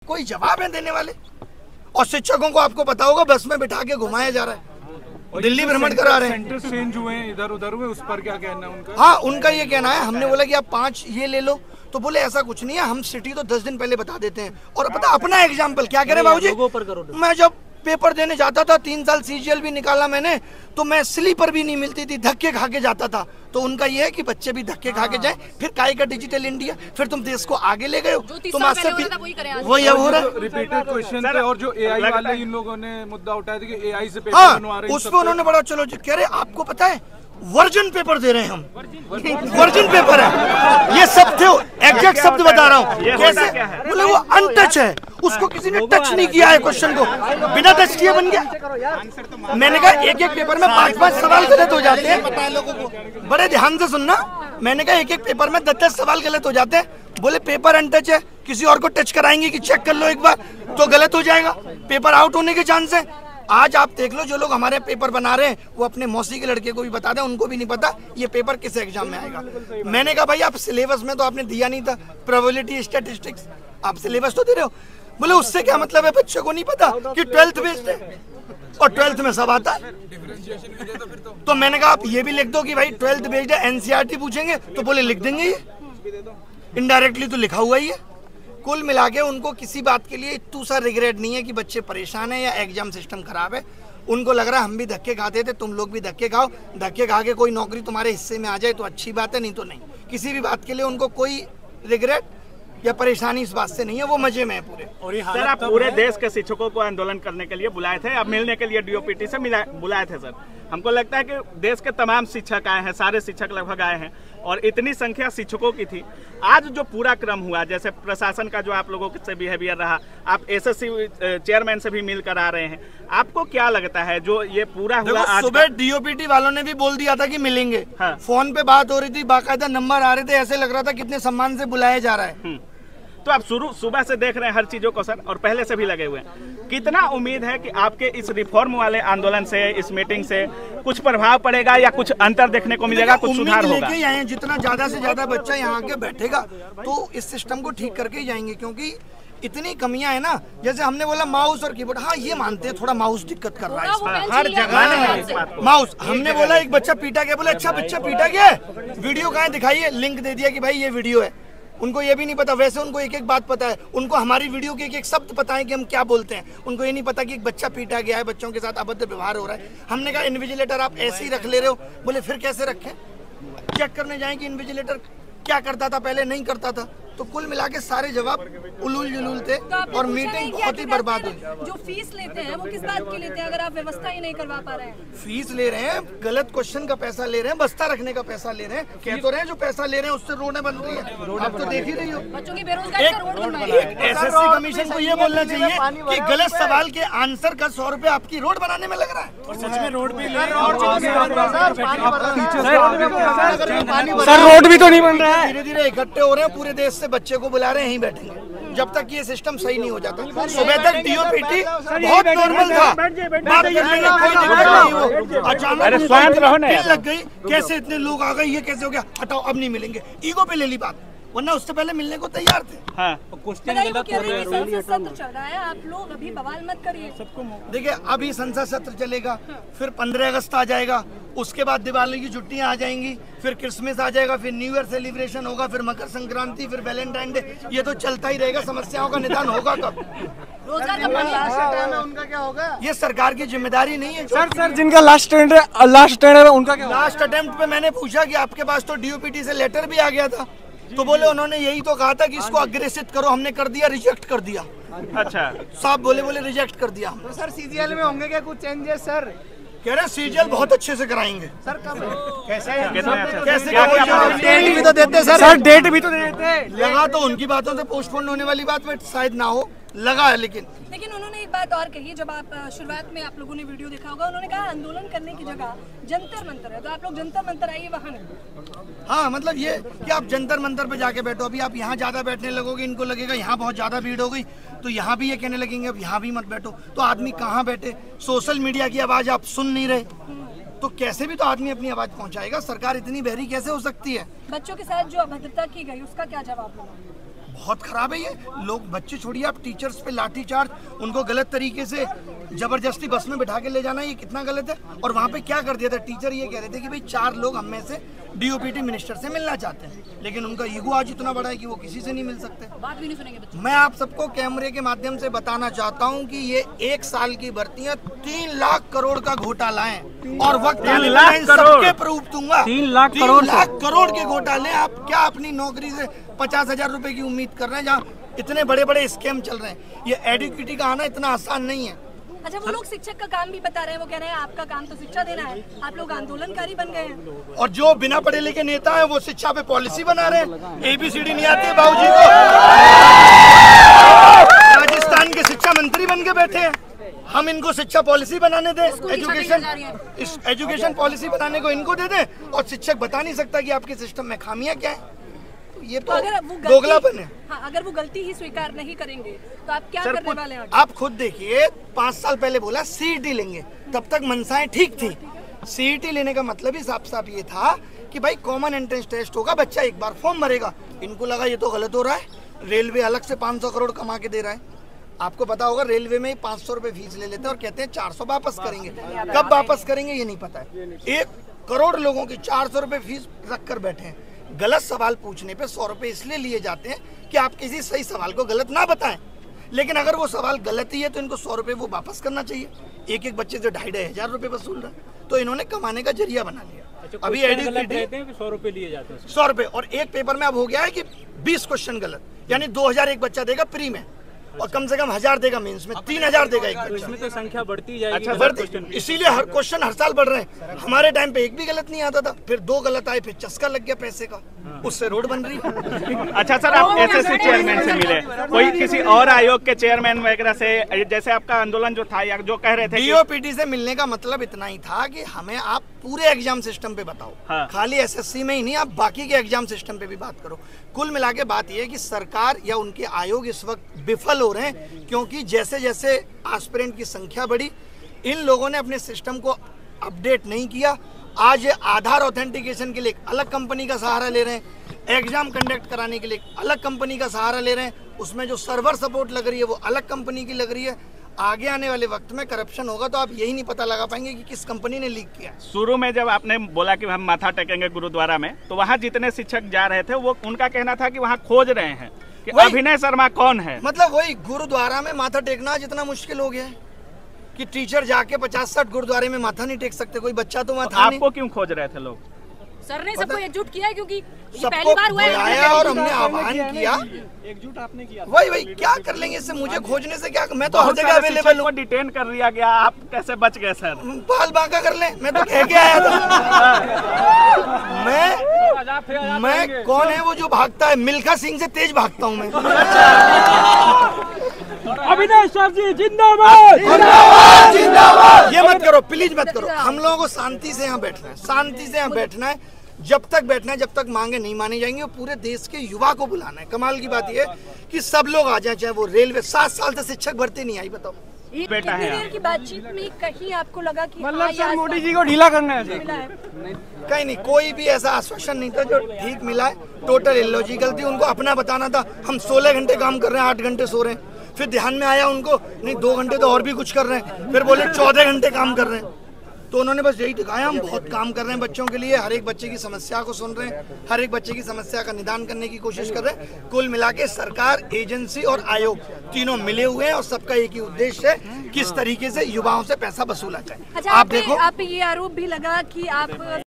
कोई जवाब है देने वाले? और शिक्षकों को आपको पता होगा बस में बिठा के घुमाया जा रहा है, दिल्ली भ्रमण करा रहे हैं। सेंटर चेंज हुए इधर उधर हुए, उस पर क्या कहना है उनका? हाँ, उनका ये कहना है, हमने बोला कि आप 5 ये ले लो, तो बोले ऐसा कुछ नहीं है, हम सिटी तो 10 दिन पहले बता देते हैं। और पता अपना एग्जाम्पल क्या करें बाबूजी, मैं जब पेपर देने जाता था 3 साल सीजीएल भी निकाला मैंने, तो मैं स्लीपर भी नहीं मिलती थी, धक्के खा के जाता था। तो उनका ये है कि बच्चे भी धक्के खा के जाएं, फिर काय का डिजिटल इंडिया, फिर तुम देश को आगे ले गए हो, तुम आज से वही अब हो रहा है। रिपीटेड क्वेश्चन पे और जो एआई वाले इन लोगों ने मुद्दा उठाया था कि एआई से पेपर बनवा रहे हैं, उस पर उन्होंने बड़ा चलो कह रहे आपको पता है वर्जन पेपर दे रहे हैं हम, वर्जन पेपर है ये सब थे, एग्जैक्ट शब्द बता रहा हूँ कैसे, बोले वो अनटच है, उसको किसी ने टच नहीं किया है, क्वेश्चन को बिना टच किए बन गया। मैंने कहा एक एक पेपर में 5-5 सवाल गलत हो जाते हैं, पता है लोगों को, बड़े ध्यान से सुनना। मैंने कहा एक एक पेपर में 10-10 सवाल गलत हो जाते हैं, बोले पेपर अनटच है, किसी और को टच कराएंगे कि चेक कर लो एक बार तो गलत हो जाएगा, पेपर आउट होने के चांस है। आज आप देख लो जो लोग हमारे पेपर बना रहे हैं वो अपने मौसी के लड़के को भी बता दें, उनको भी नहीं पता ये पेपर किस एग्जाम में आएगा। मैंने कहा भाई आप सिलेबस में तो आपने दिया नहीं था, प्रोबेबिलिटी स्टैटिस्टिक्स आप सिलेबस तो दे रहे हो। बोले उससे क्या मतलब है, बच्चे को नहीं पता कि 12th बेस्ड है और 12th में सब आता है। तो मैंने कहा आप ये भी लिख दो कि भाई 12th बेस्ड है, एनसीईआरटी पूछेंगे तो बोले लिख देंगे, ये इनडायरेक्टली तो लिखा हुआ ही है। कुल मिला के उनको किसी बात के लिए इतना सा रिग्रेट नहीं है कि बच्चे परेशान है या एग्जाम सिस्टम खराब है। उनको लग रहा है हम भी धक्के खाते थे, तुम लोग भी धक्के खाओ, धक्के खा के कोई नौकरी तुम्हारे हिस्से में आ जाए तो अच्छी बात है, नहीं तो नहीं। किसी भी बात के लिए उनको कोई रिग्रेट या परेशानी इस बात से नहीं है, वो मजे में है पूरे। और सर आप पूरे देश के शिक्षकों को आंदोलन करने के लिए बुलाए थे, अब मिलने के लिए डीओपीटी से बुलाए थे सर। हमको लगता है कि देश के तमाम शिक्षक आए हैं, सारे शिक्षक लगभग आए हैं और इतनी संख्या शिक्षकों की थी। आज जो पूरा क्रम हुआ, जैसे प्रशासन का जो आप लोगों से बिहेवियर रहा, आप एसएससी चेयरमैन से भी मिलकर आ रहे हैं, आपको क्या लगता है जो ये पूरा हुआ? आज सुबह डीओपीटी वालों ने भी बोल दिया था कि मिलेंगे, हाँ। फोन पे बात हो रही थी, बाकायदा नंबर आ रहे थे, ऐसे लग रहा था कितने सम्मान से बुलाया जा रहा है। तो आप सुबह से देख रहे हैं हर चीजों को सर, और पहले से भी लगे हुए हैं। कितना उम्मीद है कि आपके इस रिफॉर्म वाले आंदोलन से, इस मीटिंग से कुछ प्रभाव पड़ेगा या कुछ अंतर देखने को मिलेगा, कुछ सुधार होगा? जितना ज्यादा से ज्यादा बच्चा यहाँ आके बैठेगा तो इस सिस्टम को ठीक करके ही जाएंगे, क्योंकि इतनी कमियां है ना। जैसे हमने बोला माउस और कीबोर्ड, हाँ ये मानते हैं थोड़ा माउस दिक्कत कर रहा है हर जगह माउस। हमने बोला एक बच्चा पीटा गया, बोले अच्छा बच्चा पीटा गया, वीडियो कहाँ दिखाइए, लिंक दे दिया कि भाई ये वीडियो है। उनको ये भी नहीं पता, वैसे उनको एक एक बात पता है, उनको हमारी वीडियो के एक एक शब्द पता है कि हम क्या बोलते हैं। उनको ये नहीं पता कि एक बच्चा पीटा गया है, बच्चों के साथ अभद्र व्यवहार हो रहा है। हमने कहा इन्विजिलेटर आप ऐसे ही रख ले रहे हो, बोले फिर कैसे रखें, चेक करने जाएं कि इन्विजिलेटर क्या करता था पहले, नहीं करता था। तो कुल मिला के सारे जवाब उलूल जुलूल थे और मीटिंग बहुत ही बर्बाद हुई। जो फीस लेते हैं वो किस बात की लेते हैं अगर आप व्यवस्था ही नहीं करवा पा रहे हैं? फीस ले रहे हैं, गलत क्वेश्चन का पैसा ले रहे हैं, बस्ता रखने का पैसा ले रहे हैं, कह तो रहे हैं जो पैसा ले रहे हैं उससे रोडें बन रही है, आप तो देख ही रही हो। बच्चों की बेरोजगारी का रोड बनवाइए। एसएससी कमीशन को ये बोलना चाहिए कि गलत सवाल के आंसर का 100 रुपए आपकी रोड बनाने में लग रहा है। और सच में रोड भी सर रोड भी तो नहीं बन रहा है। धीरे धीरे इकट्ठे हो रहे हैं, पूरे देश से बच्चे को बुला रहे हैं, यहीं बैठेंगे जब तक ये सिस्टम सही नहीं हो जाता। सुबह तक डीओपीटी बहुत नॉर्मल था, बात करने में कोई दिक्कत नहीं हो, अचानक लग गई, कैसे इतने लोग आ गए, ये कैसे हो गया, हटाओ अब नहीं मिलेंगे, ईगो पे ले ली बात, वरना उससे पहले मिलने को तैयार थे। हाँ। सत्र चल रहा है, आप लोग अभी बवाल मत करिए। देखिए अभी संसद सत्र चलेगा, फिर 15 अगस्त आ जाएगा, उसके बाद दिवाली की छुट्टियां आ जाएंगी, फिर क्रिसमस आ जाएगा, फिर न्यू ईयर सेलिब्रेशन होगा, फिर मकर संक्रांति, फिर वैलेंटाइन डे, ये तो चलता ही रहेगा। समस्याओं का निदान होगा कब? उनका क्या होगा? ये सरकार की जिम्मेदारी नहीं है सर जिनका लास्ट टेंडर है उनका क्या? लास्ट अटेम्प्ट पे मैंने पूछा कि आपके पास तो डीओपीटी से लेटर भी आ गया था, तो बोले उन्होंने यही तो कहा था कि इसको अग्रेसित करो, हमने कर दिया, रिजेक्ट कर दिया। अच्छा साहब बोले रिजेक्ट कर दिया। तो सर सीजीएल में होंगे क्या कुछ चेंजेस सर? कह रहे सीजीएल बहुत अच्छे से कराएंगे। सर कब कैसे डेट भी तो देते सर डेट भी तो देते। लगा तो उनकी बातों से पोस्टपोन होने वाली बात में शायद ना हो, लगा है। लेकिन उन्होंने एक बात और कही, जब आप शुरुआत में आप लोगों ने वीडियो देखा होगा, उन्होंने कहा आंदोलन करने की जगह जंतर मंतर है, तो आप लोग जंतर मंतर आइए वहाँ नहीं। हाँ मतलब ये कि आप जंतर मंतर पे जाके बैठो, अभी आप यहाँ ज्यादा बैठने लगोगे, इनको लगेगा यहाँ बहुत ज्यादा भीड़ हो गई, तो यहाँ भी ये कहने लगेंगे अब यहाँ भी मत बैठो, तो आदमी कहाँ बैठे? सोशल मीडिया की आवाज आप सुन नहीं रहे, तो कैसे भी तो आदमी अपनी आवाज पहुँचाएगा। सरकार इतनी बहरी कैसे हो सकती है? बच्चों के साथ जो अभद्रता की गई उसका क्या जवाब होगा? बहुत खराब है ये। लोग बच्चे छोड़िए, आप टीचर्स पे लाठीचार्ज, उनको गलत तरीके से जबरदस्ती बस में बिठा के ले जाना, ये कितना गलत है। और वहाँ पे क्या कर दिया था, टीचर ये कह रहे थे कि भाई 4 लोग हम में से डीओपीटी मिनिस्टर से मिलना चाहते हैं, लेकिन उनका ईगो आज इतना बड़ा है कि वो किसी से नहीं मिल सकते। बात भी नहीं सुनेंगे बच्चे। मैं आप सबको कैमरे के माध्यम से बताना चाहता हूं कि ये 1 साल की भर्तियां 3 लाख करोड़ का घोटाला है, और वक्त आने पर इन सबके प्रूफ दूंगा। 3 लाख करोड़ के घोटाले। आप क्या अपनी नौकरी से 50,000 रुपए की उम्मीद कर रहे हैं, जहाँ इतने बड़े बड़े स्कैम चल रहे हैं। ये एडुकेटी का आना इतना आसान नहीं है। अच्छा, वो लोग शिक्षक का काम भी बता रहे हैं, वो कह रहे हैं आपका काम तो शिक्षा देना है, आप लोग आंदोलनकारी बन गए हैं। और जो बिना पढ़े लिखे नेता है वो शिक्षा पे पॉलिसी बना रहे हैं। ABCD नहीं आती है बाबूजी को, राजस्थान के शिक्षा मंत्री बन के बैठे हैं। हम इनको शिक्षा पॉलिसी बनाने दें, एजुकेशन पॉलिसी बनाने को इनको दे दें, और शिक्षक बता नहीं सकता कि आपके सिस्टम में खामियां क्या है। ये तो दोगलापन है। हाँ, अगर वो गलती ही स्वीकार नहीं करेंगे तो आप क्या करने वाले हैं? आप खुद देखिए, 5 साल पहले बोला CET लेंगे, तब तक मनसाएं ठीक थी। CET लेने का मतलब ही साफ साफ ये था कि भाई कॉमन एंट्रेंस टेस्ट होगा, बच्चा एक बार फॉर्म भरेगा। इनको लगा ये तो गलत हो रहा है। रेलवे अलग से 500 करोड़ कमा के दे रहा है। आपको पता होगा, रेलवे में 500 रुपए फीस ले लेते हैं और कहते हैं 400 वापस करेंगे। कब वापस करेंगे ये नहीं पता है। 1 करोड़ लोगों की 400 रुपए फीस रख कर बैठे हैं। गलत सवाल पूछने पे 100 रुपए इसलिए लिए जाते हैं कि आप किसी सही सवाल को गलत ना बताएं, लेकिन अगर वो सवाल गलत ही है तो इनको 100 रुपए वो वापस करना चाहिए। एक बच्चे से 2,500 रुपए वसूल रहा है, तो इन्होंने कमाने का जरिया बना लिया। अभी एडुकेटी 100 रुपए लिए जाते हैं, 100 रुपए, और एक पेपर में अब हो गया है कि 20 क्वेश्चन गलत, यानी 2,000 एक बच्चा देगा प्री में, और कम से कम 1,000 देगा मेंस में, 3,000 देगा एक बच्चा। इसमें तो संख्या बढ़ती जाएगी। अच्छा, इसीलिए हर क्वेश्चन हर साल बढ़ रहे हैं। हमारे टाइम पे एक भी गलत नहीं आता था, फिर 2 गलत आए, फिर चस्का लग गया पैसे का, उससे रोड बन रही है। अच्छा सर, आप SSC चेयरमैन से मिले, कोई किसी और आयोग के चेयरमैन वगैरह से, जैसे आपका आंदोलन जो था या जो कह रहे थे DOPT से मिलने का मतलब इतना ही था कि हमें आप पूरे एग्जाम सिस्टम पे बताओ। हाँ। खाली SSC में ही नहीं, आप बाकी के एग्जाम सिस्टम पे भी बात करो। कुल मिला के बात यह है कि सरकार या उनके आयोग इस वक्त विफल हो रहे हैं, क्योंकि जैसे जैसे एस्पिरेंट की संख्या बढ़ी, इन लोगों ने अपने सिस्टम को अपडेट नहीं किया। आज आधार ऑथेंटिकेशन के लिए एक अलग कंपनी का सहारा ले रहे हैं, एग्जाम कंडक्ट कराने के लिए एक अलग कंपनी का सहारा ले रहे हैं, उसमें जो सर्वर सपोर्ट लग रही है वो अलग कंपनी की लग रही है। आगे आने वाले वक्त में करप्शन होगा तो आप यही नहीं पता लगा पाएंगे कि किस कंपनी ने लीक किया। शुरू में जब आपने बोला कि हम माथा टेकेंगे गुरुद्वारा में, तो वहाँ जितने शिक्षक जा रहे थे वो उनका कहना था कि वहाँ खोज रहे हैं कि अभिनय शर्मा कौन है। मतलब वही गुरुद्वारा में माथा टेकना जितना मुश्किल हो गया है कि टीचर जाके 50-60 गुरुद्वारे में माथा नहीं टेक सकते, कोई बच्चा तो वहाँ था नहीं। आपको क्यों खोज रहे थे लोग? सर ने सबको एकजुट किया है, क्योंकि ये पहली बार हुआ है और हमने आह्वान किया। एकजुट आपने किया। वही क्या कर लेंगे इससे, मुझे खोजने से क्या, मैं तो हर जगह अवेलेबल हूँ। डिटेन कर लिया गया, आप कैसे बच गए सर? बाल बांका कर ले, मैं तो कह के आया था। मैं कौन है वो जो भागता है? मिल्खा सिंह से तेज भागता हूँ मैं। अभिनय सर जी जिंदाबाद, जिंदाबाद, जिंदाबाद। ये मत करो प्लीज, मत करो। हम लोगों को शांति से यहाँ बैठना है, शांति से यहाँ बैठना है, जब तक बैठना है, जब तक मांगे नहीं मानी जाएंगी। और पूरे देश के युवा को बुलाना है। कमाल की बात यह है कि सब लोग आ जाए, चाहे वो रेलवे। 7 साल से शिक्षक भर्ती नहीं आई, बताओ। बेटा है देर की बातचीत में कहीं आपको लगा कि मतलब सर मोदी जी को ढीला करना है? कहीं नहीं, कोई भी ऐसा आश्वासन नहीं था जो ठीक मिला है। टोटल इलॉजिकल थी, उनको अपना बताना था। हम 16 घंटे काम कर रहे हैं, 8 घंटे सो रहे हैं। फिर ध्यान में आया उनको, नहीं 2 घंटे तो और भी कुछ कर रहे हैं। फिर बोले 14 घंटे काम कर रहे हैं। तो उन्होंने बस यही दिखाया, हम बहुत काम कर रहे हैं बच्चों के लिए, हर एक बच्चे की समस्या को सुन रहे हैं, हर एक बच्चे की समस्या का निदान करने की कोशिश कर रहे हैं। कुल मिला के सरकार, एजेंसी और आयोग तीनों मिले हुए हैं और सबका एक ही उद्देश्य है, किस तरीके से युवाओं से पैसा वसूला जाए। अच्छा, आप देखो, आप ये आरोप भी लगा कि आप